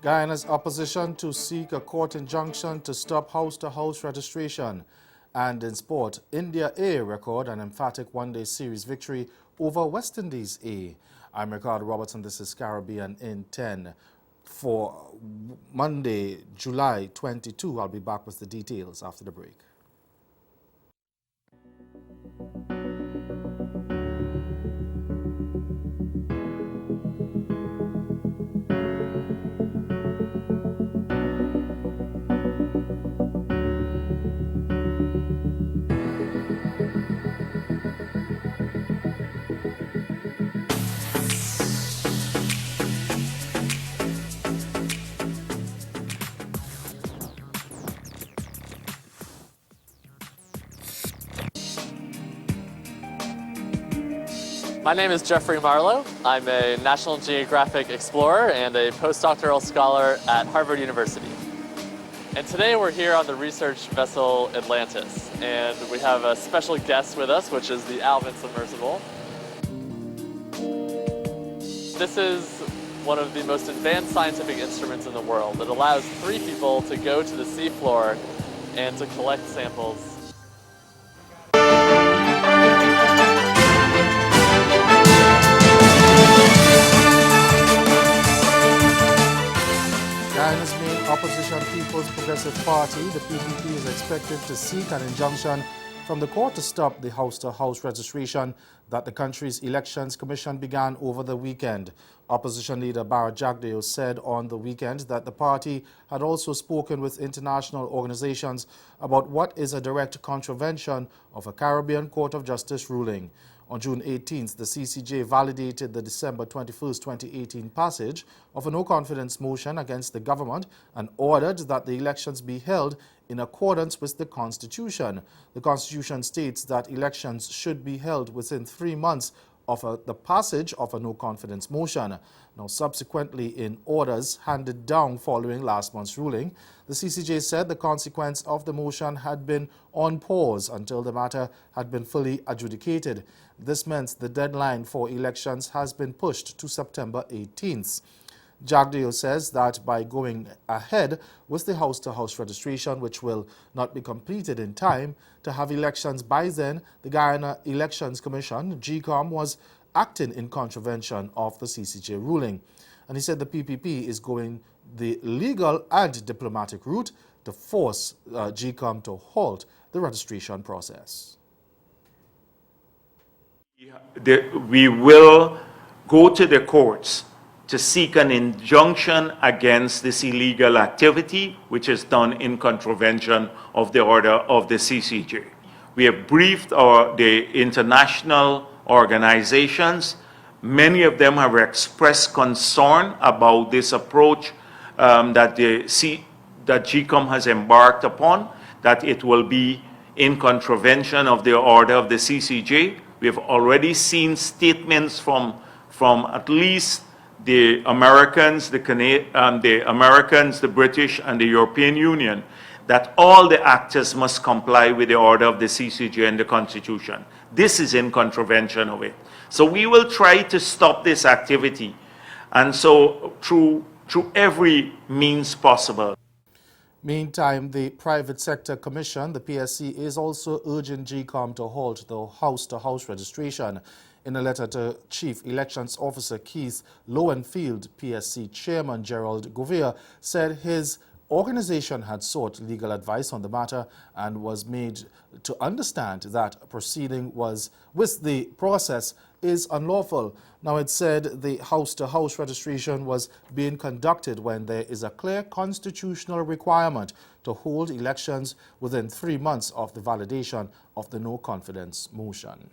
Guyana's opposition to seek a court injunction to stop house-to-house registration. And in sport, India A record an emphatic one-day series victory over West Indies A. I'm Ricardo Robertson. This is Caribbean in 10 for Monday, July 22. I'll be back with the details after the break. My name is Jeffrey Marlowe. I'm a National Geographic explorer and a postdoctoral scholar at Harvard University. And today we're here on the research vessel Atlantis, and we have a special guest with us, which is the Alvin submersible. This is one of the most advanced scientific instruments in the world. It allows 3 people to go to the seafloor and to collect samples. Guyana's main opposition People's Progressive Party, the PPP, is expected to seek an injunction from the court to stop the house-to-house registration that the country's Elections Commission began over the weekend. Opposition leader Barra Jagdeo said on the weekend that the party had also spoken with international organizations about what is a direct contravention of a Caribbean Court of Justice ruling. On June 18th, the CCJ validated the December 21, 2018 passage of a no-confidence motion against the government and ordered that the elections be held in accordance with the Constitution. The Constitution states that elections should be held within 3 months of the passage of a no-confidence motion. Now, subsequently, in orders handed down following last month's ruling, the CCJ said the consequence of the motion had been on pause until the matter had been fully adjudicated. This meant the deadline for elections has been pushed to September 18th. Jagdeo says that by going ahead with the house-to-house registration, which will not be completed in time to have elections by then, the Guyana Elections Commission, GCOM, was acting in contravention of the CCJ ruling. And he said the PPP is going the legal and diplomatic route to force GCOM to halt the registration process. We will go to the courts to seek an injunction against this illegal activity, which is done in contravention of the order of the CCJ. We have briefed the international organizations. Many of them have expressed concern about this approach that GCOM has embarked upon, that it will be in contravention of the order of the CCJ. We have already seen statements from at least the Americans, the British, and the European Union, that all the actors must comply with the order of the CCJ and the Constitution. This is in contravention of it. So we will try to stop this activity, and so through every means possible. Meantime, the Private Sector Commission, the PSC, is also urging GCOM to halt the house-to-house registration. In a letter to Chief Elections Officer Keith Lowenfield, PSC Chairman Gerald Gouveia said his organization had sought legal advice on the matter and was made to understand that proceeding with the process is unlawful. Now, it said the house-to-house registration was being conducted when there is a clear constitutional requirement to hold elections within 3 months of the validation of the no-confidence motion.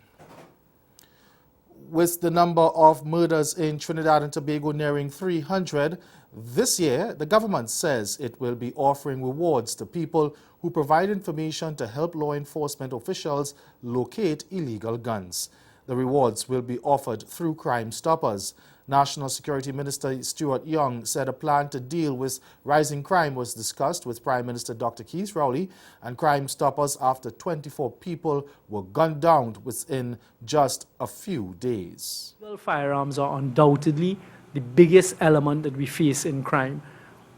With the number of murders in Trinidad and Tobago nearing 300 this year, the government says it will be offering rewards to people who provide information to help law enforcement officials locate illegal guns. The rewards will be offered through Crime Stoppers. National Security Minister Stuart Young said a plan to deal with rising crime was discussed with Prime Minister Dr. Keith Rowley and Crime Stoppers after 24 people were gunned down within just a few days. Firearms are undoubtedly the biggest element that we face in crime.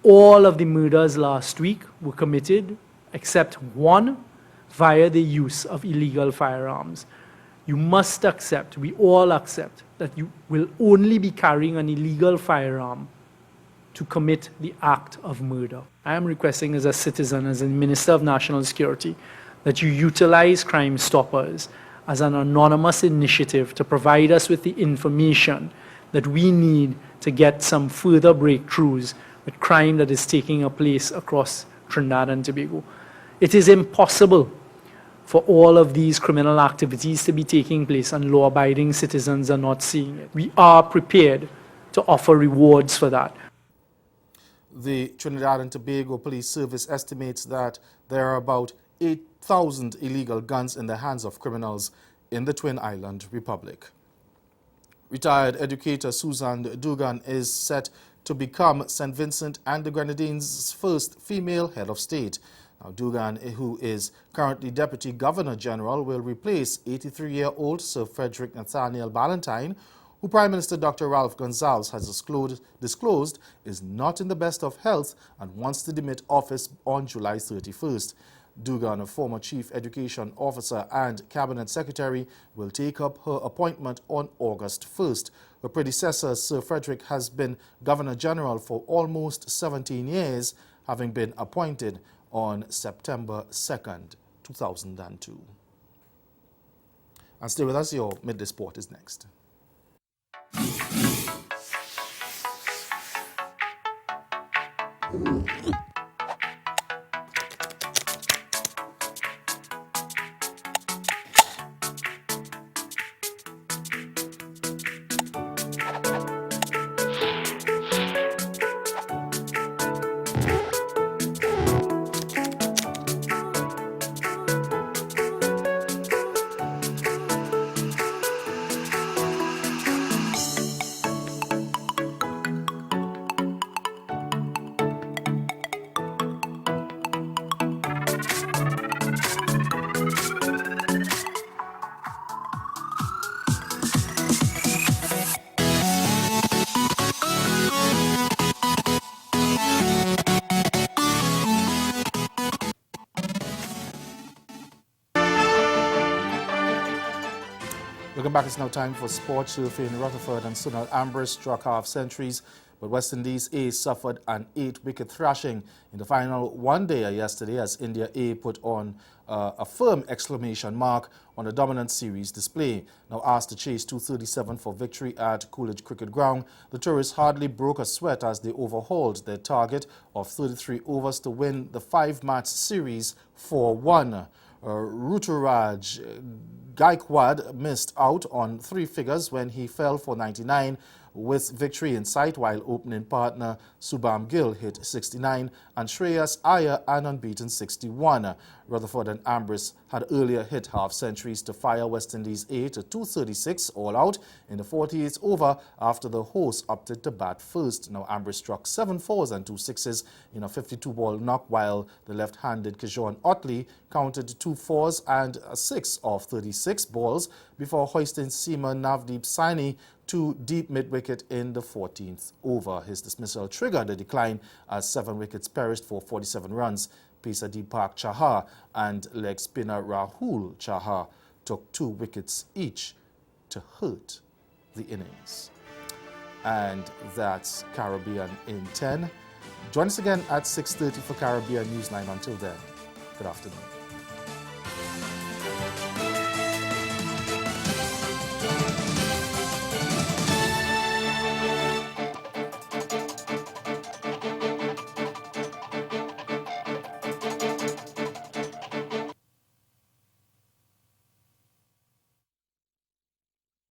All of the murders last week were committed, except one, via the use of illegal firearms. You must accept, we all accept, that you will only be carrying an illegal firearm to commit the act of murder. I am requesting as a citizen, as a Minister of National Security, that you utilize Crime Stoppers as an anonymous initiative to provide us with the information that we need to get some further breakthroughs with crime that is taking place across Trinidad and Tobago. It is impossible for all of these criminal activities to be taking place and law-abiding citizens are not seeing it. We are prepared to offer rewards for that. The Trinidad and Tobago Police Service estimates that there are about 8,000 illegal guns in the hands of criminals in the Twin Island Republic. Retired educator Susan Dugan is set to become St. Vincent and the Grenadines' first female head of state. Now, Dugan, who is currently Deputy Governor General, will replace 83-year-old Sir Frederick Nathaniel Ballantyne, who Prime Minister Dr. Ralph Gonsalves has disclosed is not in the best of health and wants to demit office on July 31st. Dugan, a former Chief Education Officer and Cabinet Secretary, will take up her appointment on August 1st. Her predecessor, Sir Frederick, has been Governor General for almost 17 years, having been appointed on September 2nd, 2002. And stay with us, your Midday Sport is next. Welcome back. It's now time for sports. Surfing Rutherford and Sunil Ambrose struck half centuries, but West Indies A suffered an 8-wicket thrashing in the final one-dayer yesterday as India A put on a firm exclamation mark on a dominant series display. Now asked to chase 237 for victory at Coolidge Cricket Ground, the tourists hardly broke a sweat as they overhauled their target of 33 overs to win the 5-match series 4-1. Ruturaj Gaikwad missed out on 3 figures when he fell for 99 with victory in sight, while opening partner Subham Gill hit 69 and Shreyas Iyer an unbeaten 61. Rutherford and Ambrose had earlier hit half-centuries to fire West Indies A to 236 all out in the 48th over after the hosts opted to bat first. Now Ambrose struck 7 fours and 2 sixes in a 52-ball knock, while the left-handed Kishore Otley counted 2 fours and 6 of 36 balls before hoisting seamer Navdeep Saini to deep mid-wicket in the 14th over. His dismissal triggered a decline as 7 wickets perished for 47 runs. Pacer Deepak Chahar and leg spinner Rahul Chahar took 2 wickets each to hurt the innings. And that's Caribbean in 10. Join us again at 6:30 for Caribbean Newsline. Until then, good afternoon.